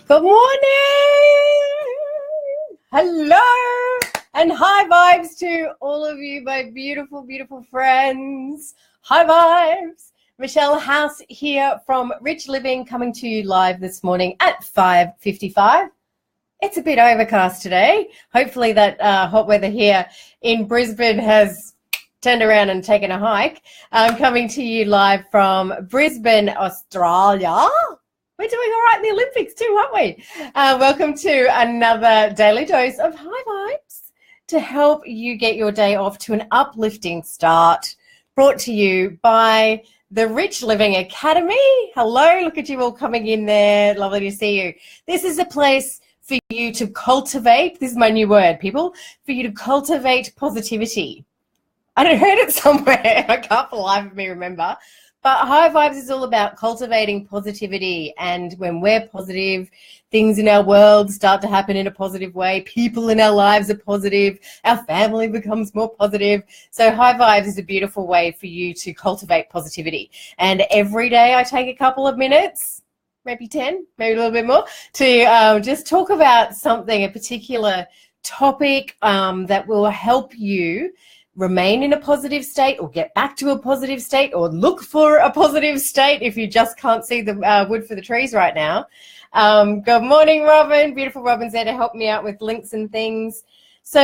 Good morning. Hello. And high vibes to all of you, my beautiful, beautiful friends. High vibes. Michelle House here from Rich Living, coming to you live this morning at 5:55. It's a bit overcast today. Hopefully that hot weather here in Brisbane has turned around and taken a hike. I'm coming to you live from Brisbane, Australia. We're doing all right in the Olympics too, aren't we? Welcome to another daily dose of high vibes to help you get your day off to an uplifting start, brought to you by the Rich Living Academy. Hello, look at you all coming in there. Lovely to see you. This is a place for you to cultivate, this is my new word, people, for you to cultivate positivity. I heard it somewhere. I can't for the life of me remember. But High Vibes is all about cultivating positivity. And when we're positive, things in our world start to happen in a positive way. People in our lives are positive. Our family becomes more positive. So High Vibes is a beautiful way for you to cultivate positivity. And every day I take a couple of minutes, maybe 10, maybe a little bit more, to just talk about something, a particular topic that will help you remain in a positive state or get back to a positive state or look for a positive state if you just can't see the wood for the trees right now. Good morning, Robin. Beautiful Robin's there to help me out with links and things. So,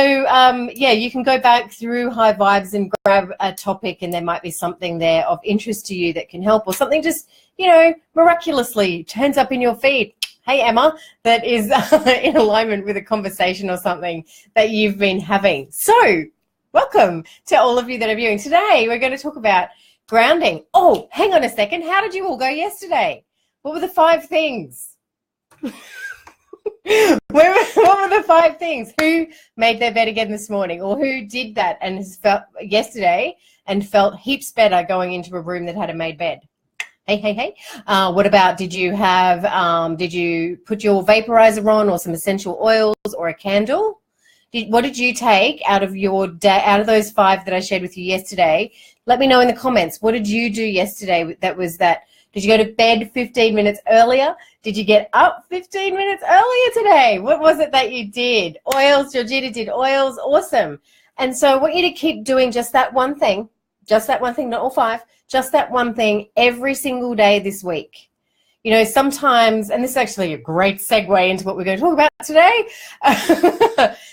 yeah, you can go back through High Vibes and grab a topic and there might be something there of interest to you that can help, or something just, you know, miraculously turns up in your feed. Hey, Emma, that is in alignment with a conversation or something that you've been having. So, welcome to all of you that are viewing. Today, we're going to talk about grounding. Oh, hang on a second. How did you all go yesterday? What were the 5 things? What were the 5 things? Who made their bed again this morning, or who did that and has felt yesterday and felt heaps better going into a room that had a made bed? Hey. What about, did you put your vaporizer on, or some essential oils, or a candle? What did you take out of your day, out of those 5 that I shared with you yesterday? Let me know in the comments. What did you do yesterday that was that? Did you go to bed 15 minutes earlier? Did you get up 15 minutes earlier today? What was it that you did? Oils, Georgina did oils. Awesome. And so I want you to keep doing just that one thing, not all 5, just that one thing every single day this week. You know, sometimes, and this is actually a great segue into what we're going to talk about today.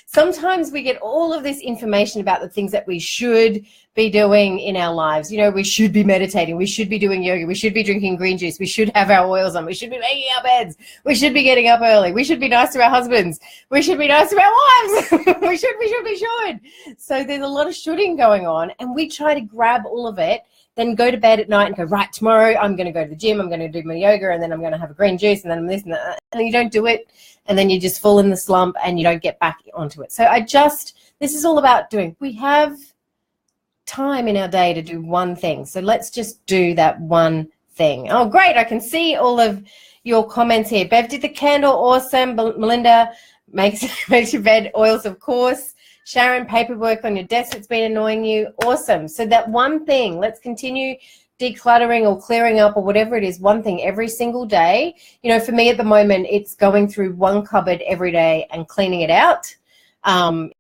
Sometimes we get all of this information about the things that we should be doing in our lives. You know, we should be meditating. We should be doing yoga. We should be drinking green juice. We should have our oils on. We should be making our beds. We should be getting up early. We should be nice to our husbands. We should be nice to our wives. we should. So there's a lot of shoulding going on, and we try to grab all of it, then go to bed at night and go, right, tomorrow I'm going to go to the gym, I'm going to do my yoga, and then I'm going to have a green juice, and then this and that. And you don't do it, and then you just fall in the slump and you don't get back onto it. So this is all about doing. We have time in our day to do one thing. So let's just do that one thing. Oh, great. I can see all of your comments here. Bev did the candle. Awesome. Melinda makes your bed. Oils, of course. Sharon, paperwork on your desk that's been annoying you. Awesome. So that one thing, let's continue decluttering or clearing up or whatever it is, one thing every single day. You know, for me at the moment, it's going through one cupboard every day and cleaning it out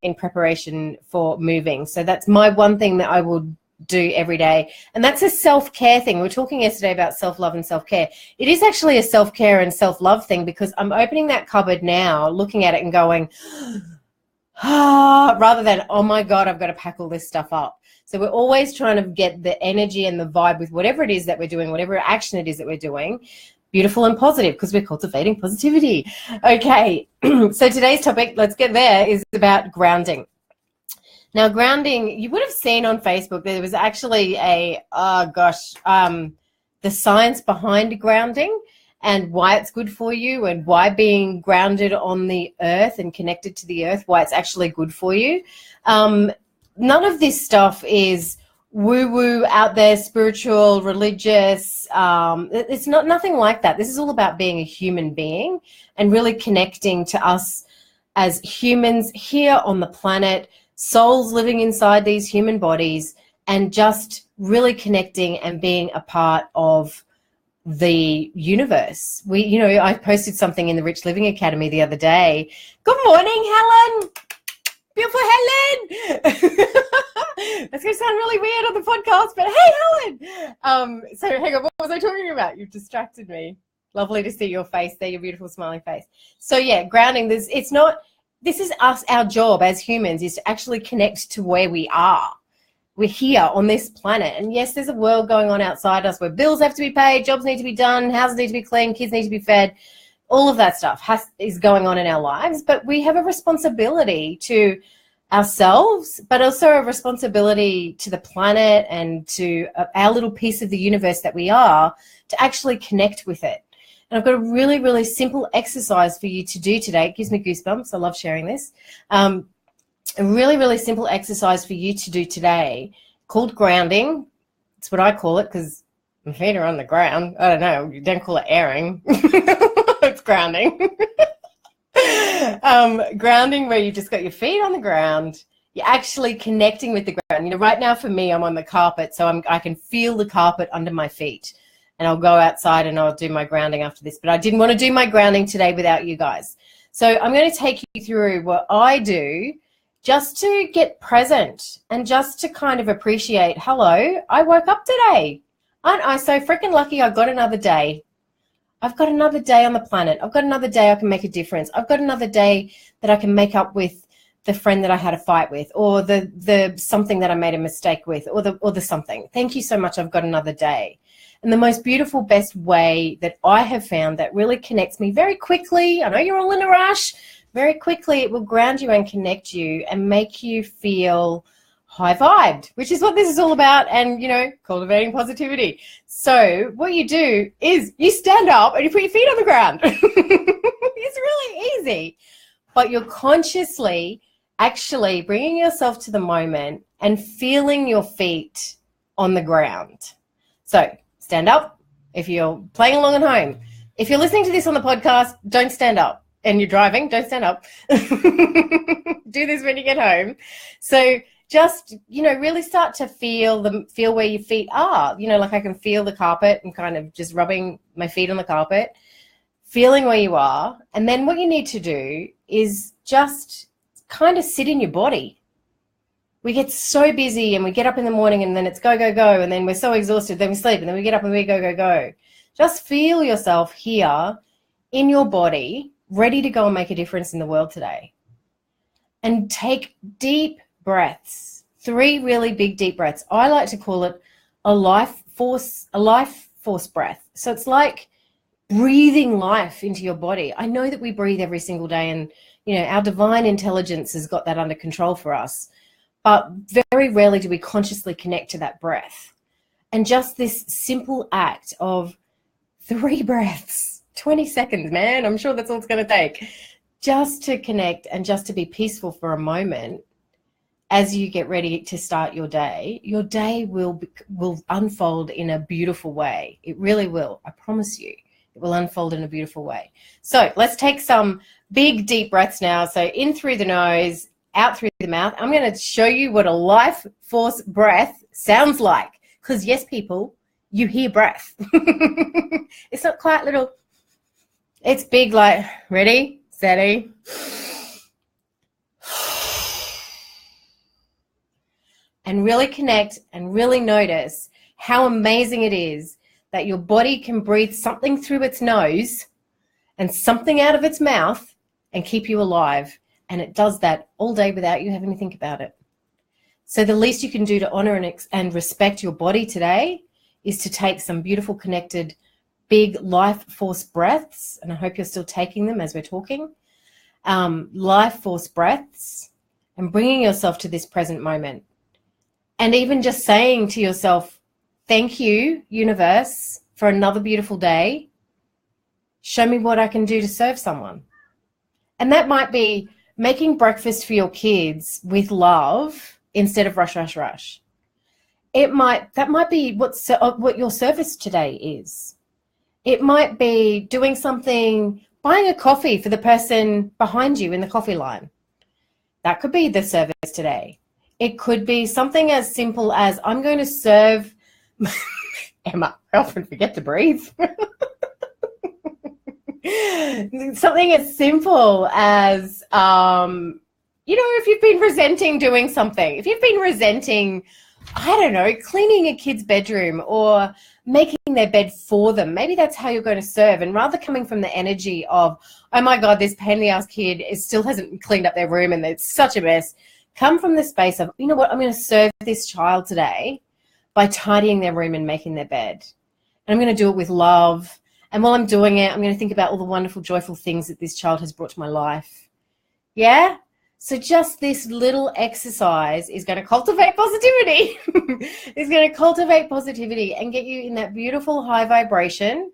in preparation for moving. So that's my one thing that I will do every day. And that's a self-care thing. We were talking yesterday about self-love and self-care. It is actually a self-care and self-love thing, because I'm opening that cupboard now, looking at it and going, rather than, oh my God, I've got to pack all this stuff up. So we're always trying to get the energy and the vibe with whatever it is that we're doing, whatever action it is that we're doing, beautiful and positive, because we're cultivating positivity. Okay, so today's topic, let's get there, is about grounding. Now, grounding, you would have seen on Facebook, there was actually the science behind grounding, and why it's good for you, and why being grounded on the earth and connected to the earth, why it's actually good for you. None of this stuff is woo-woo, out there, spiritual, religious. It's nothing like that. This is all about being a human being and really connecting to us as humans here on the planet, souls living inside these human bodies, and just really connecting and being a part of the universe. I posted something in the Rich Living Academy the other day. Good morning, Helen. Beautiful Helen. That's going to sound really weird on the podcast, but hey, Helen. So hang on, what was I talking about? You've distracted me. Lovely to see your face there, your beautiful smiling face. So yeah, grounding, this is us, our job as humans is to actually connect to where we are. We're here on this planet. And yes, there's a world going on outside us where bills have to be paid, jobs need to be done, houses need to be cleaned, kids need to be fed. All of that stuff is going on in our lives. But we have a responsibility to ourselves, but also a responsibility to the planet and to our little piece of the universe that we are, to actually connect with it. And I've got a really, really simple exercise for you to do today. It gives me goosebumps. I love sharing this. A really, really simple exercise for you to do today called grounding. It's what I call it because my feet are on the ground. I don't know. You don't call it airing. It's grounding. Grounding where you've just got your feet on the ground. You're actually connecting with the ground. Right now for me, I'm on the carpet, so I can feel the carpet under my feet. And I'll go outside and I'll do my grounding after this. But I didn't want to do my grounding today without you guys. So I'm going to take you through what I do just to get present and just to kind of appreciate, hello, I woke up today. Aren't I so freaking lucky I got another day? I've got another day on the planet. I've got another day I can make a difference. I've got another day that I can make up with the friend that I had a fight with, or the something that I made a mistake with, or the something. Thank you so much. I've got another day. And the most beautiful, best way that I have found that really connects me very quickly, I know you're all in a rush, very quickly it will ground you and connect you and make you feel high-vibed, which is what this is all about, and, cultivating positivity. So what you do is you stand up and you put your feet on the ground. It's really easy. But you're consciously actually bringing yourself to the moment and feeling your feet on the ground. So stand up if you're playing along at home. If you're listening to this on the podcast, don't stand up. And you're driving, don't stand up. Do this when you get home. So just, really start to feel where your feet are. Like I can feel the carpet and kind of just rubbing my feet on the carpet, feeling where you are. And then what you need to do is just kind of sit in your body. We get so busy and we get up in the morning and then it's go, go, go. And then we're so exhausted, then we sleep and then we get up and we go, go, go. Just feel yourself here in your body, ready to go and make a difference in the world today. And take deep breaths, 3 really big deep breaths. I like to call it a life force breath. So it's like breathing life into your body. I know that we breathe every single day and, our divine intelligence has got that under control for us. But very rarely do we consciously connect to that breath. And just this simple act of 3 breaths, 20 seconds, man, I'm sure that's all it's going to take, just to connect and just to be peaceful for a moment as you get ready to start your day will unfold in a beautiful way. It really will. I promise you. It will unfold in a beautiful way. So let's take some big, deep breaths now. So in through the nose, out through the mouth. I'm going to show you what a life force breath sounds like. Because yes, people, you hear breath. It's not quite little. It's big, like, ready, steady. And really connect and really notice how amazing it is that your body can breathe something through its nose and something out of its mouth and keep you alive. And it does that all day without you having to think about it. So the least you can do to honor and respect your body today is to take some beautiful, connected, big life force breaths. And I hope you're still taking them as we're talking. Life force breaths and bringing yourself to this present moment. And even just saying to yourself, thank you, universe, for another beautiful day. Show me what I can do to serve someone. And that might be making breakfast for your kids with love instead of rush, rush, rush. That might be what your service today is. It might be doing something, buying a coffee for the person behind you in the coffee line. That could be the service today. It could be something as simple as I'm going to serve Emma, I often forget to breathe. Something as simple as, if you've been resenting doing something, if you've been resenting, I don't know, cleaning a kid's bedroom or making their bed for them, maybe that's how you're going to serve. And rather coming from the energy of, oh my God, this pain in the ass kid still hasn't cleaned up their room and it's such a mess, come from the space of, you know what, I'm going to serve this child today by tidying their room and making their bed. And I'm going to do it with love. And while I'm doing it, I'm going to think about all the wonderful, joyful things that this child has brought to my life. Yeah? So just this little exercise is going to cultivate positivity. It's going to cultivate positivity and get you in that beautiful high vibration.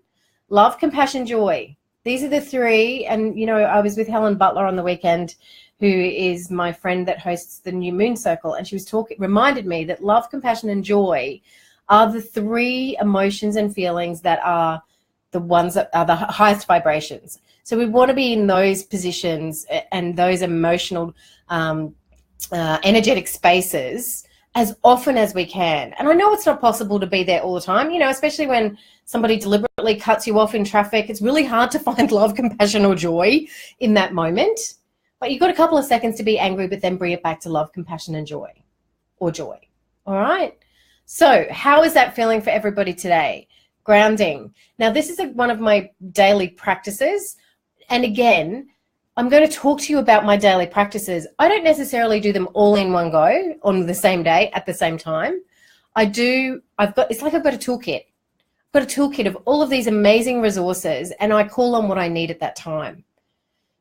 Love, compassion, joy. These are the three. And, I was with Helen Butler on the weekend, who is my friend that hosts the New Moon Circle. And she was reminded me that love, compassion, and joy are the three emotions and feelings that are the ones that are the highest vibrations. So we want to be in those positions and those emotional, energetic spaces as often as we can. And I know it's not possible to be there all the time, especially when somebody deliberately cuts you off in traffic. It's really hard to find love, compassion, or joy in that moment. But you've got a couple of seconds to be angry, but then bring it back to love, compassion, and joy, or joy. All right? So how is that feeling for everybody today? Grounding. Now, this is one of my daily practices. And again, I'm going to talk to you about my daily practices. I don't necessarily do them all in one go on the same day at the same time. It's like I've got a toolkit. I've got a toolkit of all of these amazing resources, and I call on what I need at that time.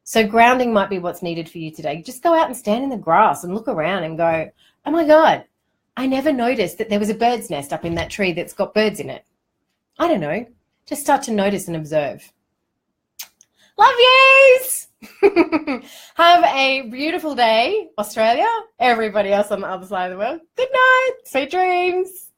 So grounding might be what's needed for you today. Just go out and stand in the grass and look around and go, oh my God, I never noticed that there was a bird's nest up in that tree that's got birds in it. I don't know. Just start to notice and observe. Love yous! Have a beautiful day, Australia. Everybody else on the other side of the world. Good night. Sweet dreams.